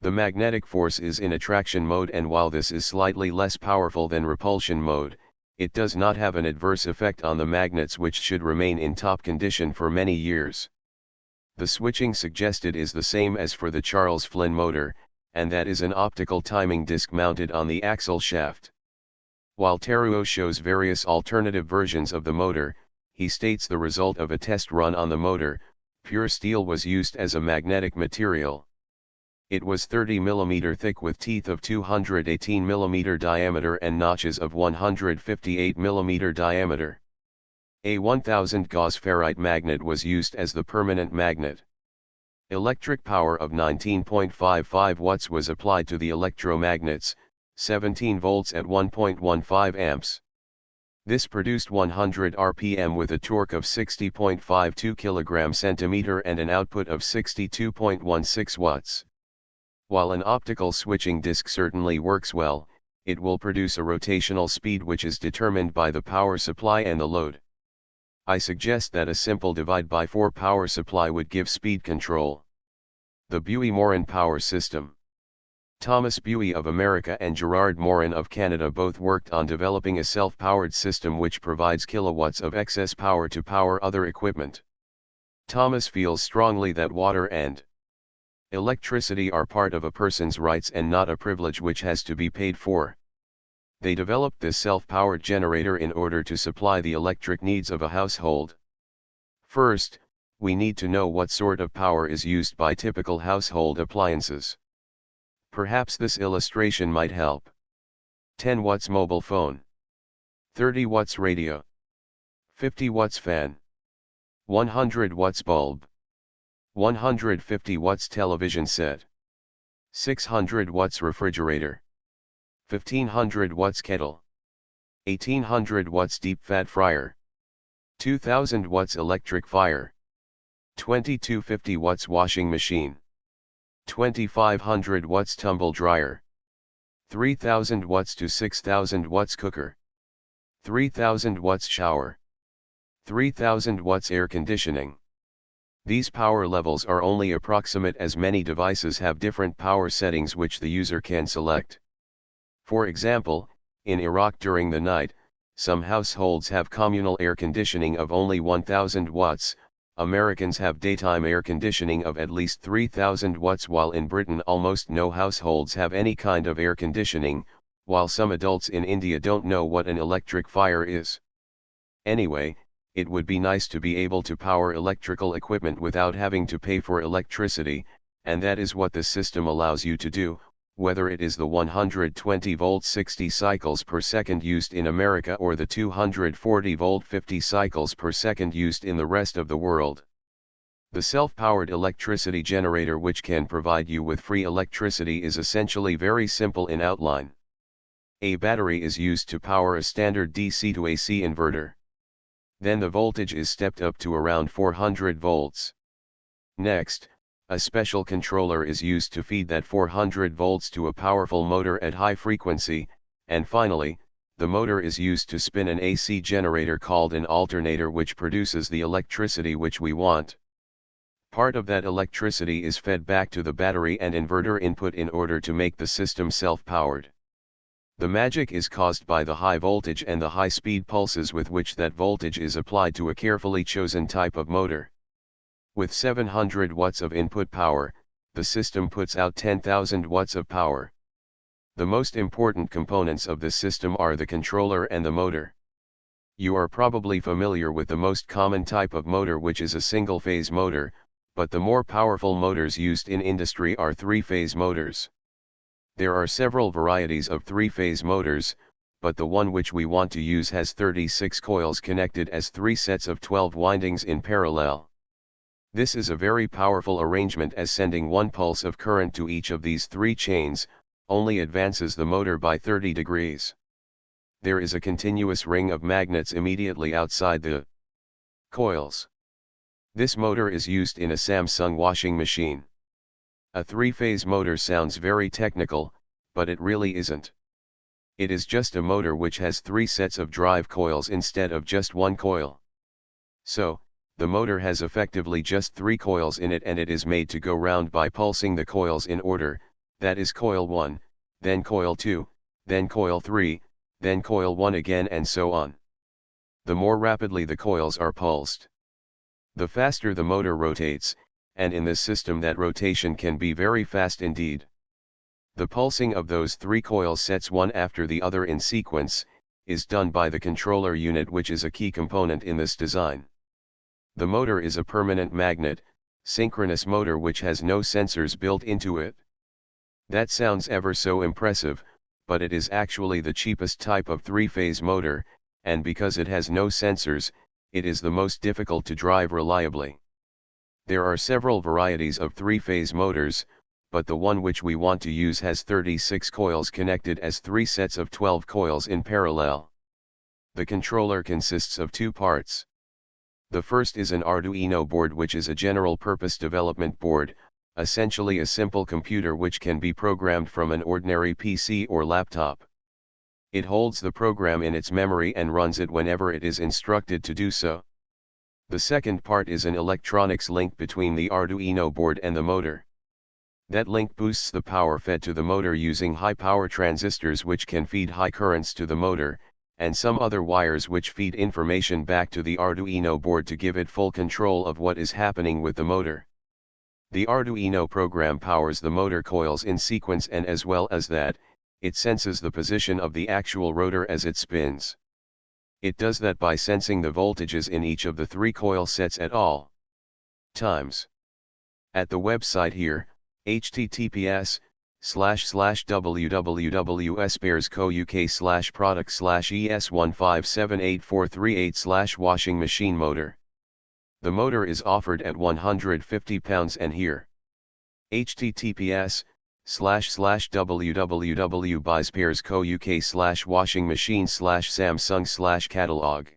The magnetic force is in attraction mode, and while this is slightly less powerful than repulsion mode, it does not have an adverse effect on the magnets, which should remain in top condition for many years. The switching suggested is the same as for the Charles Flynn motor, and that is an optical timing disc mounted on the axle shaft. While Teruo shows various alternative versions of the motor, he states the result of a test run on the motor: pure steel was used as a magnetic material. It was 30 mm thick with teeth of 218 mm diameter and notches of 158 mm diameter. A 1000 Gauss ferrite magnet was used as the permanent magnet. Electric power of 19.55 watts was applied to the electromagnets, 17 volts at 1.15 amps. This produced 100 rpm with a torque of 60.52 kg/cm and an output of 62.16 watts. While an optical switching disc certainly works well, it will produce a rotational speed which is determined by the power supply and the load. I suggest that a simple divide by 4 power supply would give speed control. The Buey-Morin power system. Thomas Buey of America and Gerard Morin of Canada both worked on developing a self-powered system which provides kilowatts of excess power to power other equipment. Thomas feels strongly that water and Electricity are part of a person's rights and not a privilege which has to be paid for. They developed this self-powered generator in order to supply the electric needs of a household. First, we need to know what sort of power is used by typical household appliances. Perhaps this illustration might help. 10 watts mobile phone. 30 watts radio. 50 watts fan. 100 watts bulb. 150 watts television set. 600 watts refrigerator. 1500 watts kettle. 1800 watts deep fat fryer. 2000 watts electric fire. 2250 watts washing machine. 2500 watts tumble dryer. 3000 watts to 6000 watts cooker. 3000 watts shower. 3000 watts air conditioning. These power levels are only approximate as many devices have different power settings which the user can select. For example, in Iraq during the night, some households have communal air conditioning of only 1000 watts, Americans have daytime air conditioning of at least 3000 watts, while in Britain almost no households have any kind of air conditioning, while some adults in India don't know what an electric fire is. Anyway, it would be nice to be able to power electrical equipment without having to pay for electricity, and that is what this system allows you to do, whether it is the 120 volt 60 cycles per second used in America or the 240 volt 50 cycles per second used in the rest of the world. The self-powered electricity generator which can provide you with free electricity is essentially very simple in outline. A battery is used to power a standard DC to AC inverter. Then the voltage is stepped up to around 400 volts. Next, a special controller is used to feed that 400 volts to a powerful motor at high frequency, and finally, the motor is used to spin an AC generator called an alternator which produces the electricity which we want. Part of that electricity is fed back to the battery and inverter input in order to make the system self-powered. The magic is caused by the high voltage and the high-speed pulses with which that voltage is applied to a carefully chosen type of motor. With 700 watts of input power, the system puts out 10,000 watts of power. The most important components of this system are the controller and the motor. You are probably familiar with the most common type of motor, which is a single-phase motor, but the more powerful motors used in industry are three-phase motors. There are several varieties of three-phase motors, but the one which we want to use has 36 coils connected as 3 sets of 12 windings in parallel. This is a very powerful arrangement, as sending one pulse of current to each of these 3 chains only advances the motor by 30 degrees. There is a continuous ring of magnets immediately outside the coils. This motor is used in a Samsung washing machine. A three-phase motor sounds very technical, but it really isn't. It is just a motor which has 3 sets of drive coils instead of just one coil. So, the motor has effectively just 3 coils in it, and it is made to go round by pulsing the coils in order, that is coil 1, then coil 2, then coil 3, then coil 1 again, and so on. The more rapidly the coils are pulsed, the faster the motor rotates, and in this system that rotation can be very fast indeed. The pulsing of those 3 coil sets one after the other in sequence, is done by the controller unit, which is a key component in this design. The motor is a permanent magnet, synchronous motor which has no sensors built into it. That sounds ever so impressive, but it is actually the cheapest type of three-phase motor, and because it has no sensors, it is the most difficult to drive reliably. There are several varieties of three-phase motors, but the one which we want to use has 36 coils connected as 3 sets of 12 coils in parallel. The controller consists of 2 parts. The first is an Arduino board, which is a general-purpose development board, essentially a simple computer which can be programmed from an ordinary PC or laptop. It holds the program in its memory and runs it whenever it is instructed to do so. The second part is an electronics link between the Arduino board and the motor. That link boosts the power fed to the motor using high-power transistors which can feed high currents to the motor, and some other wires which feed information back to the Arduino board to give it full control of what is happening with the motor. The Arduino program powers the motor coils in sequence, and as well as that, it senses the position of the actual rotor as it spins. It does that by sensing the voltages in each of the 3 coil sets at all times. At the website here, https://www.spares.co.uk/product/es1578438/washing machine motor. The motor is offered at 150 pounds, and here. https://www.buyspares.co.uk/washing machine/samsung/catalog.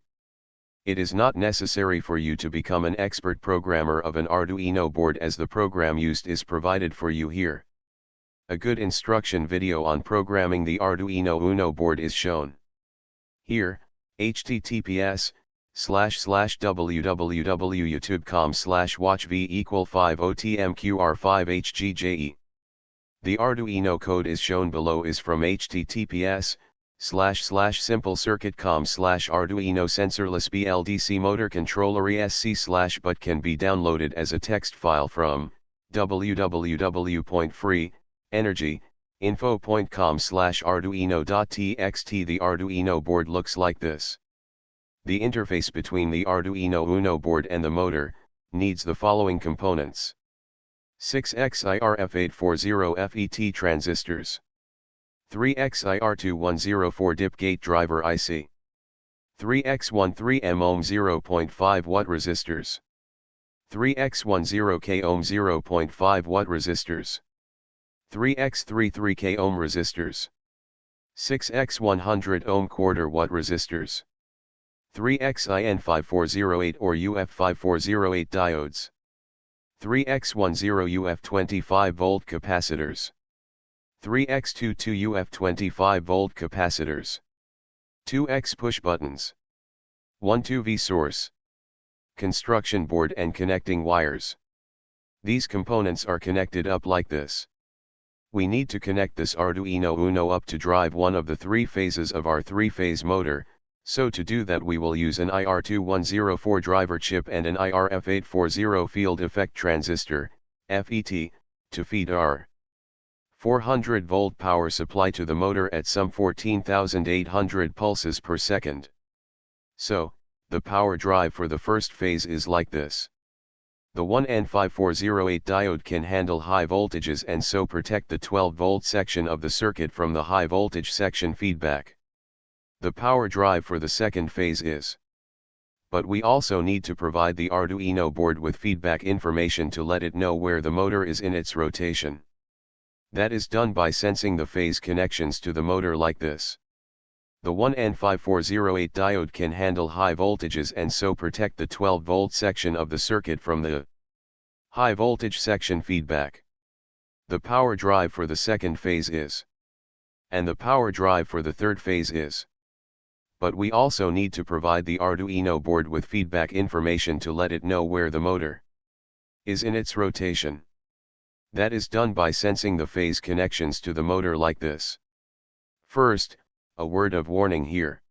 It is not necessary for you to become an expert programmer of an Arduino board, as the program used is provided for you here. A good instruction video on programming the Arduino Uno board is shown here. https://www.youtube.com/watchv=50tmqr5hgje. The Arduino code is shown below is from https://simplecircuit.com/Arduino sensorless BLDC motor controller ESC/ but can be downloaded as a text file from www.freeenergyinfo.com/arduino.txt. The Arduino board looks like this. The interface between the Arduino Uno board and the motor needs the following components: 6xIRF840 FET transistors, 3xIR2104 dip gate driver IC, 3x13 ohm 0.5 watt resistors, 3x10k ohm 0.5 watt resistors, 3x33k ohm resistors, 6x100 ohm quarter watt resistors, 3xIN5408 or UF5408 diodes, 3x10 UF25 volt capacitors, 3x22 UF25 volt capacitors, 2x push buttons, 1 2V source, construction board and connecting wires. These components are connected up like this. We need to connect this Arduino Uno up to drive one of the 3 phases of our 3-phase motor. So to do that we will use an IR2104 driver chip and an IRF840 field effect transistor, FET, to feed our 400 volt power supply to the motor at some 14,800 pulses per second. So, the power drive for the first phase is like this. The 1N5408 diode can handle high voltages and so protect the 12 volt section of the circuit from the high voltage section feedback. The power drive for the second phase is. But we also need to provide the Arduino board with feedback information to let it know where the motor is in its rotation. That is done by sensing the phase connections to the motor like this. The 1N5408 diode can handle high voltages and so protect the 12 volt section of the circuit from the high voltage section feedback. The power drive for the second phase is. And the power drive for the third phase is. But we also need to provide the Arduino board with feedback information to let it know where the motor is in its rotation. That is done by sensing the phase connections to the motor like this. First, a word of warning here.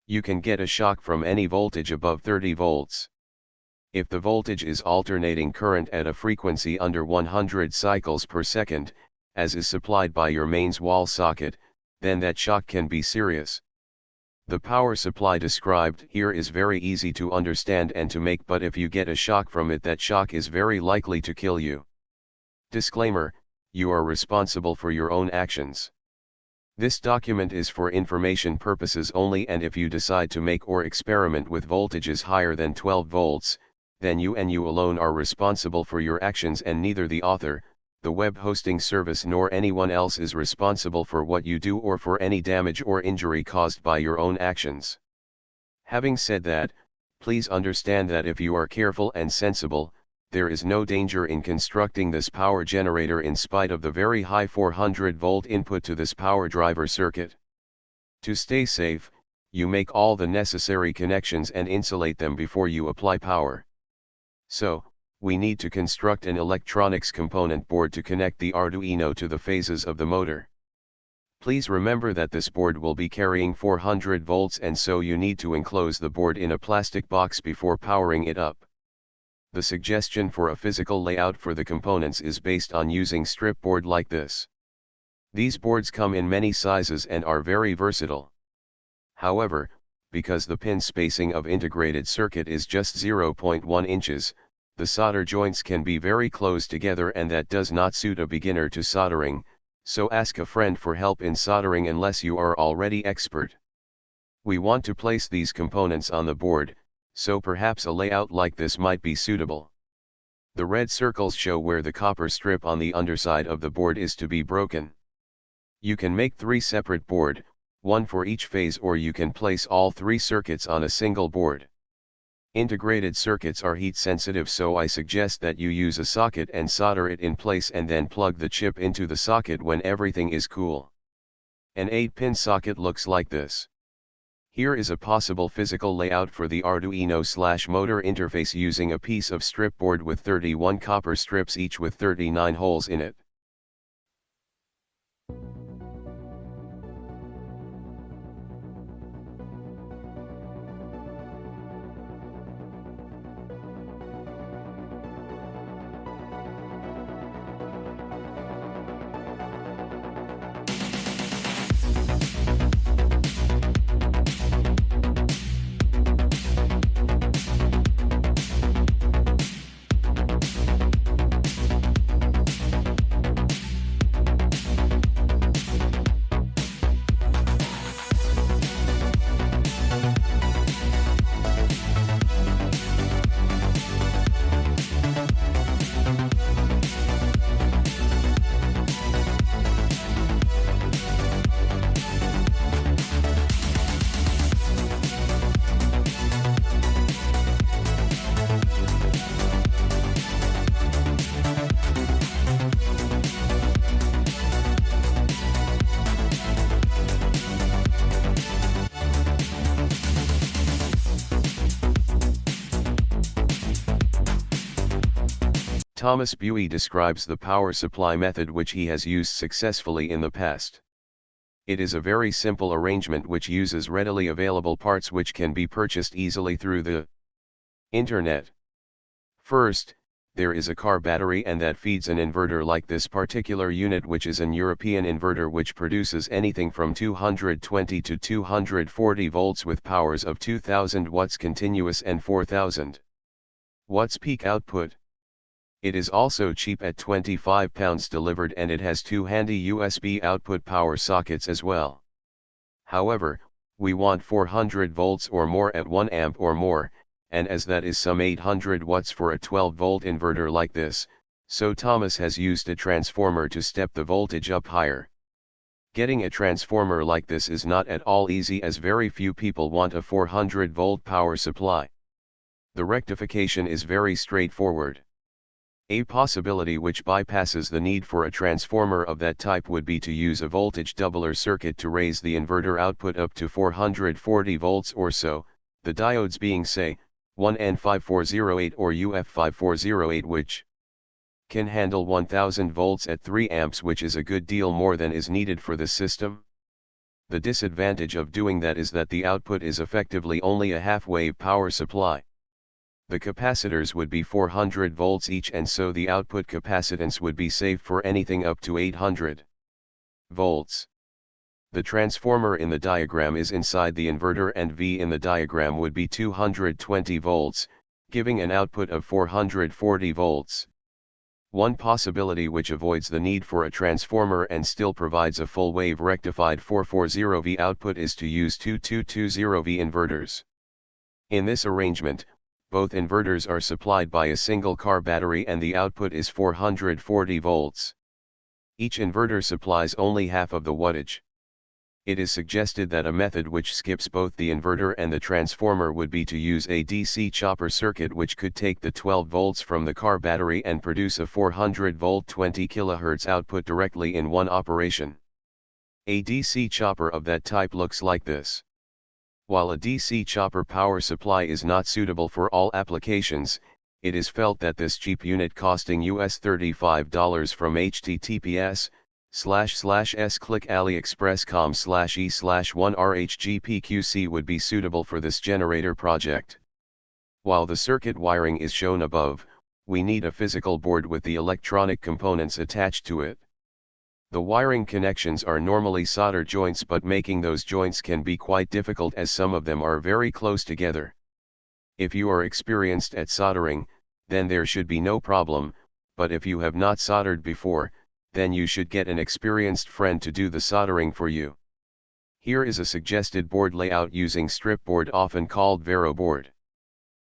You can get a shock from any voltage above 30 volts. If the voltage is alternating current at a frequency under 100 cycles per second, as is supplied by your mains wall socket, then that shock can be serious. The power supply described here is very easy to understand and to make, but if you get a shock from it, that shock is very likely to kill you. Disclaimer: you are responsible for your own actions. This document is for information purposes only, and if you decide to make or experiment with voltages higher than 12 volts, then you and you alone are responsible for your actions, and neither the author, the web hosting service, nor anyone else is responsible for what you do or for any damage or injury caused by your own actions. Having said that, please understand that if you are careful and sensible, there is no danger in constructing this power generator in spite of the very high 400 volt input to this power driver circuit. To stay safe, you make all the necessary connections and insulate them before you apply power. So, we need to construct an electronics component board to connect the Arduino to the phases of the motor. Please remember that this board will be carrying 400 volts, and so you need to enclose the board in a plastic box before powering it up. The suggestion for a physical layout for the components is based on using strip board like this. These boards come in many sizes and are very versatile. However, because the pin spacing of integrated circuit is just 0.1 inches, the solder joints can be very close together, and that does not suit a beginner to soldering, so ask a friend for help in soldering unless you are already expert. We want to place these components on the board, so perhaps a layout like this might be suitable. The red circles show where the copper strip on the underside of the board is to be broken. You can make 3 separate board, one for each phase, or you can place all 3 circuits on a single board. Integrated circuits are heat sensitive, so I suggest that you use a socket and solder it in place and then plug the chip into the socket when everything is cool. An 8-pin socket looks like this. Here is a possible physical layout for the Arduino/motor interface using a piece of strip board with 31 copper strips each with 39 holes in it. Thomas Buie describes the power supply method which he has used successfully in the past. It is a very simple arrangement which uses readily available parts which can be purchased easily through the internet. First, there is a car battery, and that feeds an inverter like this particular unit, which is an European inverter which produces anything from 220 to 240 volts with powers of 2000 watts continuous and 4000 watts peak output. It is also cheap at £25 delivered, and it has 2 handy USB output power sockets as well. However, we want 400 volts or more at 1 amp or more, and as that is some 800 watts for a 12-volt inverter like this, so Thomas has used a transformer to step the voltage up higher. Getting a transformer like this is not at all easy, as very few people want a 400-volt power supply. The rectification is very straightforward. A possibility which bypasses the need for a transformer of that type would be to use a voltage doubler circuit to raise the inverter output up to 440 volts or so, the diodes being, say, 1N5408 or UF5408, which can handle 1000 volts at 3 amps, which is a good deal more than is needed for the system. The disadvantage of doing that is that the output is effectively only a half-wave power supply. The capacitors would be 400 volts each, and so the output capacitance would be safe for anything up to 800 volts. The transformer in the diagram is inside the inverter, and V in the diagram would be 220 volts, giving an output of 440 volts. One possibility which avoids the need for a transformer and still provides a full-wave rectified 440V output is to use 2220V inverters. In this arrangement, both inverters are supplied by a single car battery and the output is 440 volts. Each inverter supplies only half of the wattage. It is suggested that a method which skips both the inverter and the transformer would be to use a DC chopper circuit, which could take the 12 volts from the car battery and produce a 400 volt 20 kHz output directly in one operation. A DC chopper of that type looks like this. While a DC chopper power supply is not suitable for all applications, it is felt that this cheap unit costing US $35 from https://s/click aliexpress.com/e/1rhgpqc would be suitable for this generator project. While the circuit wiring is shown above, we need a physical board with the electronic components attached to it. The wiring connections are normally solder joints, but making those joints can be quite difficult as some of them are very close together. If you are experienced at soldering, then there should be no problem, but if you have not soldered before, then you should get an experienced friend to do the soldering for you. Here is a suggested board layout using strip board, often called Vero board.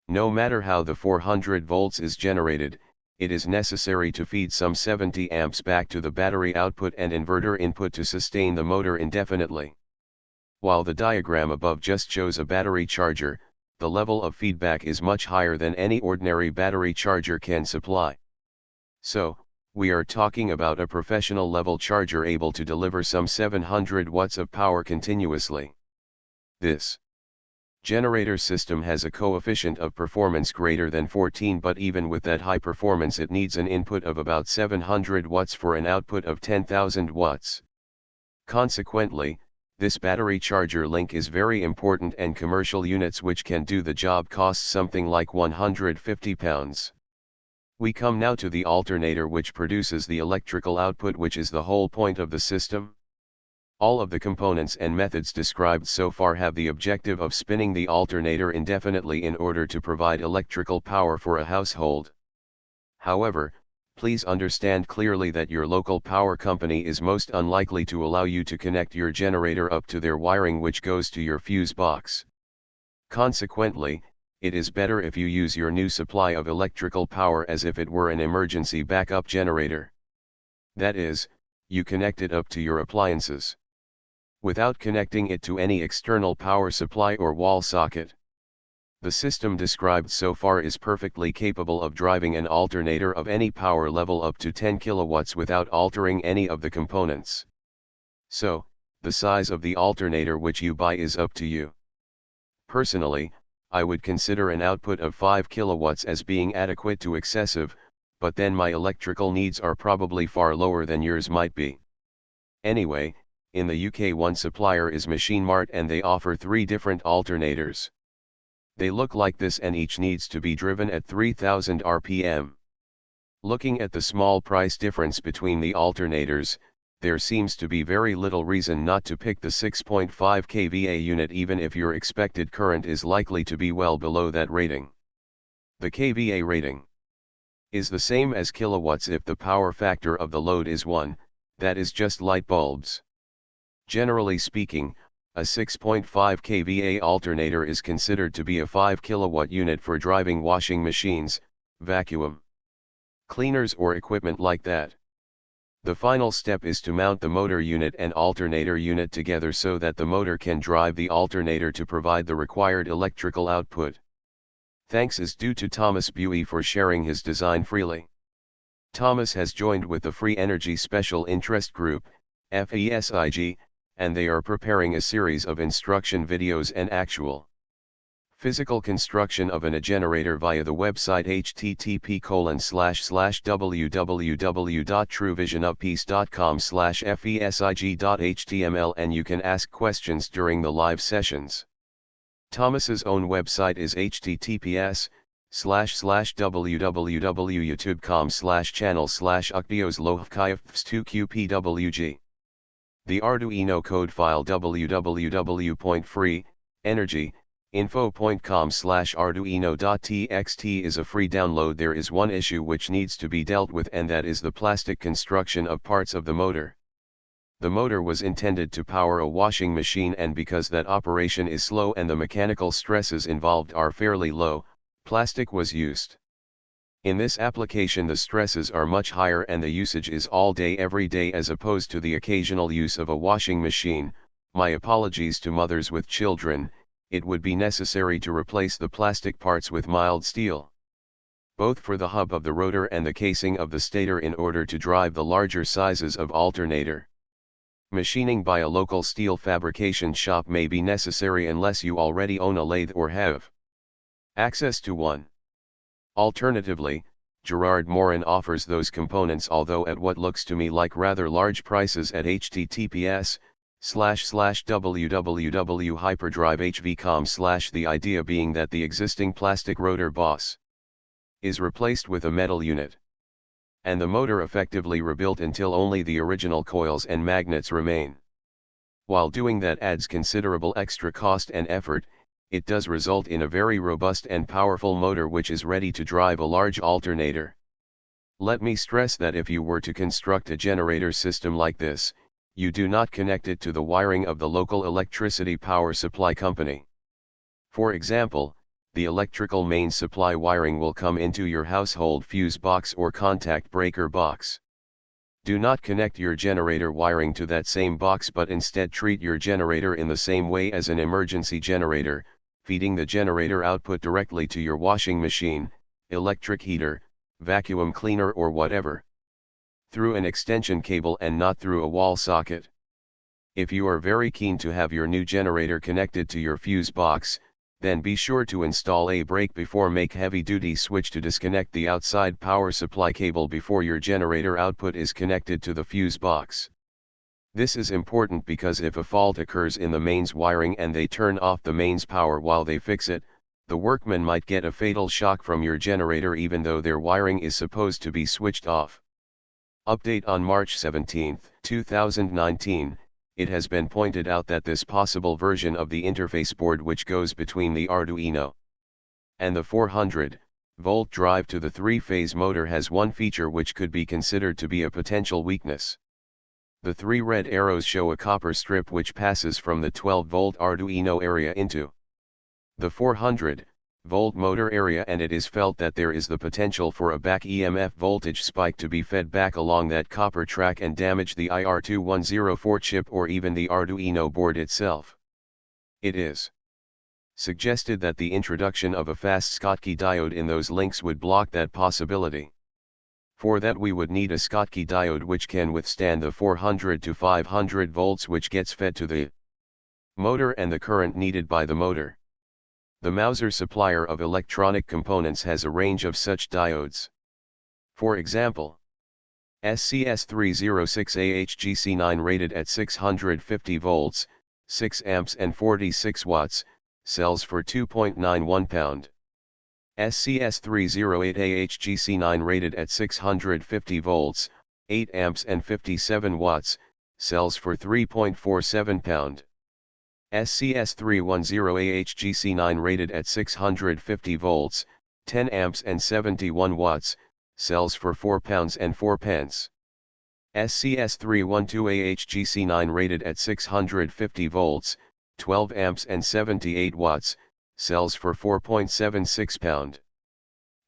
No matter how the 400 volts is generated, it is necessary to feed some 70 amps back to the battery output and inverter input to sustain the motor indefinitely. While the diagram above just shows a battery charger, the level of feedback is much higher than any ordinary battery charger can supply. So, we are talking about a professional level charger able to deliver some 700 watts of power continuously. This generator system has a coefficient of performance greater than 14, but even with that high performance it needs an input of about 700 watts for an output of 10,000 watts. Consequently, this battery charger link is very important, and commercial units which can do the job cost something like £150. We come now to the alternator, which produces the electrical output, which is the whole point of the system. All of the components and methods described so far have the objective of spinning the alternator indefinitely in order to provide electrical power for a household. However, please understand clearly that your local power company is most unlikely to allow you to connect your generator up to their wiring, which goes to your fuse box. Consequently, it is better if you use your new supply of electrical power as if it were an emergency backup generator. That is, you connect it up to your appliances, without connecting it to any external power supply or wall socket. The system described so far is perfectly capable of driving an alternator of any power level up to 10 kilowatts without altering any of the components. So, the size of the alternator which you buy is up to you. Personally, I would consider an output of 5 kilowatts as being adequate to excessive, but then my electrical needs are probably far lower than yours might be. Anyway, in the UK one supplier is Machine Mart, and they offer 3 different alternators. They look like this, and each needs to be driven at 3000 RPM. Looking at the small price difference between the alternators, there seems to be very little reason not to pick the 6.5 kVA unit, even if your expected current is likely to be well below that rating. The kVA rating is the same as kilowatts if the power factor of the load is 1, that is just light bulbs. Generally speaking, a 6.5 kVA alternator is considered to be a 5 kilowatt unit for driving washing machines, vacuum cleaners, or equipment like that. The final step is to mount the motor unit and alternator unit together so that the motor can drive the alternator to provide the required electrical output. Thanks is due to Thomas Buey for sharing his design freely. Thomas has joined with the Free Energy Special Interest Group, FESIG, and they are preparing a series of instruction videos and actual physical construction of a generator via the website http://www.truevisionofpeace.com/fesig.html, and you can ask questions during the live sessions. Thomas's own website is https://www.youtube.com/channel/ukdioslohkifs2qpwg. The Arduino code file www.freenergyinfo.com/arduino.txt is a free download. There is one issue which needs to be dealt with, and that is the plastic construction of parts of the motor. The motor was intended to power a washing machine, and because that operation is slow and the mechanical stresses involved are fairly low, plastic was used. In this application the stresses are much higher and the usage is all day every day as opposed to the occasional use of a washing machine. My apologies to mothers with children, it would be necessary to replace the plastic parts with mild steel, both for the hub of the rotor and the casing of the stator, in order to drive the larger sizes of alternator. Machining by a local steel fabrication shop may be necessary unless you already own a lathe or have access to one. Alternatively, Gerard Morin offers those components, although at what looks to me like rather large prices, at https //www.hyperdrive-hv.com/ the idea being that the existing plastic rotor boss is replaced with a metal unit, and the motor effectively rebuilt until only the original coils and magnets remain. While doing that adds considerable extra cost and effort, it does result in a very robust and powerful motor which is ready to drive a large alternator. Let me stress that if you were to construct a generator system like this, you do not connect it to the wiring of the local electricity power supply company. For example, the electrical mains supply wiring will come into your household fuse box or contact breaker box. Do not connect your generator wiring to that same box, but instead treat your generator in the same way as an emergency generator, feeding the generator output directly to your washing machine, electric heater, vacuum cleaner or whatever, through an extension cable and not through a wall socket. If you are very keen to have your new generator connected to your fuse box, then be sure to install a break before make heavy-duty switch to disconnect the outside power supply cable before your generator output is connected to the fuse box. This is important because if a fault occurs in the mains wiring and they turn off the mains power while they fix it, the workman might get a fatal shock from your generator even though their wiring is supposed to be switched off. Update on March 17, 2019. It has been pointed out that this possible version of the interface board which goes between the Arduino and the 400-volt drive to the three-phase motor has one feature which could be considered to be a potential weakness. The three red arrows show a copper strip which passes from the 12-volt Arduino area into the 400-volt motor area, and it is felt that there is the potential for a back EMF voltage spike to be fed back along that copper track and damage the IR2104 chip or even the Arduino board itself. It is suggested that the introduction of a fast Schottky diode in those links would block that possibility. For that we would need a Schottky diode which can withstand the 400 to 500 volts which gets fed to the motor and the current needed by the motor. The Mouser supplier of electronic components has a range of such diodes. For example, SCS306AHGC9 rated at 650 volts, 6 amps and 46 watts, sells for £2.91. SCS308AHGC9 rated at 650 volts, 8 amps and 57 watts, sells for £3.47. SCS310AHGC9 rated at 650 volts, 10 amps and 71 watts, sells for £4.04. SCS312AHGC9 rated at 650 volts, 12 amps and 78 watts, sells for £4.76.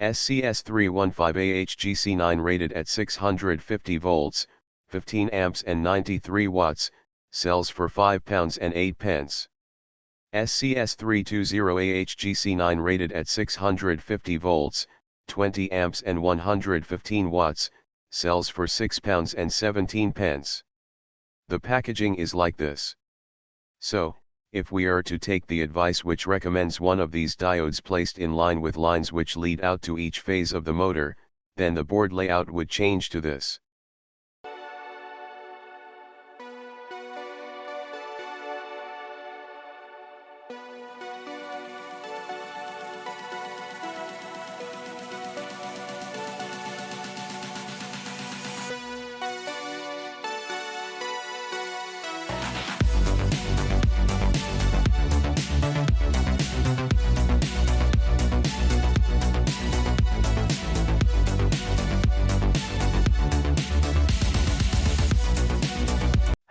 SCS315AHGC9 rated at 650 volts, 15 amps and 93 watts, sells for £5.08. SCS320AHGC9 rated at 650 volts, 20 amps and 115 watts, sells for £6.17. The packaging is like this. So, if we are to take the advice which recommends one of these diodes placed in line with lines which lead out to each phase of the motor, then the board layout would change to this.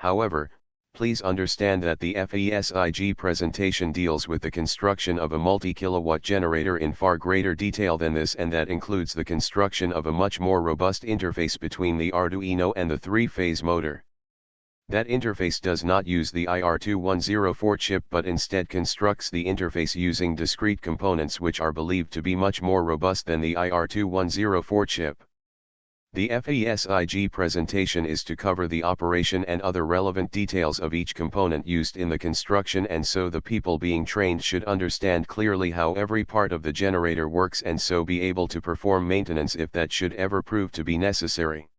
However, please understand that the FESIG presentation deals with the construction of a multi-kilowatt generator in far greater detail than this, and that includes the construction of a much more robust interface between the Arduino and the three-phase motor. That interface does not use the IR2104 chip but instead constructs the interface using discrete components which are believed to be much more robust than the IR2104 chip. The FESIG presentation is to cover the operation and other relevant details of each component used in the construction, and so the people being trained should understand clearly how every part of the generator works and so be able to perform maintenance if that should ever prove to be necessary.